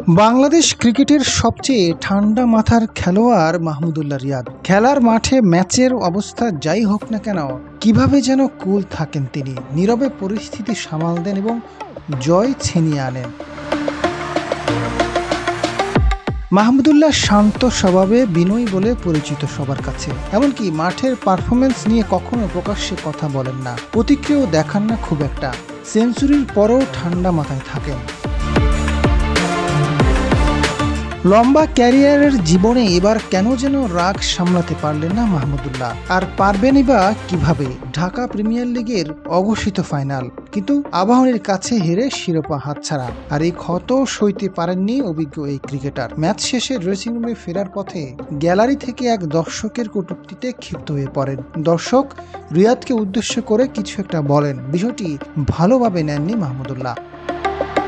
বাংলাদেশ ক্রিকেটের সবচেয়ে ঠান্ডা মাথার খেলোয়াড় মাহমুদুল্লাহ রিয়াদ। খেলার মাঠে ম্যাচের অবস্থা যাই হোক না কেন, কিভাবে যেন কুল থাকেন তিনি, নীরবে পরিস্থিতি সামাল দেন এবং জয় ছিনিয়ে আনেন। মাহমুদুল্লাহ শান্ত স্বভাবে, বিনয়ী বলে পরিচিত সবার কাছে। এমনকি মাঠের পারফরমেন্স নিয়ে কখনো প্রকাশ্যে কথা বলেন না, প্রতিক্রিয়াও দেখান না খুব একটা। সেঞ্চুরির পরও ঠান্ডা মাথায় থাকেন। লম্বা ক্যারিয়ারের জীবনে এবার কেন যেন রাগ সামলাতে পারলেন না মাহমুদুল্লাহ। আর পারবেনই বা কিভাবে? ঢাকা প্রিমিয়ার লিগের অঘোষিত ফাইনাল, কিন্তু আবাহনীর কাছে হেরে শিরোপা হাতছাড়া। আর এই ক্ষত সইতে পারেননি অভিজ্ঞ এই ক্রিকেটার। ম্যাচ শেষে ড্রেসিং রুমে ফেরার পথে গ্যালারি থেকে এক দর্শকের কটূক্তিতে ক্ষিপ্ত হয়ে পড়েন। দর্শক রিয়াদকে উদ্দেশ্য করে কিছু একটা বলেন, বিষয়টি ভালোভাবে নেননি মাহমুদুল্লাহ।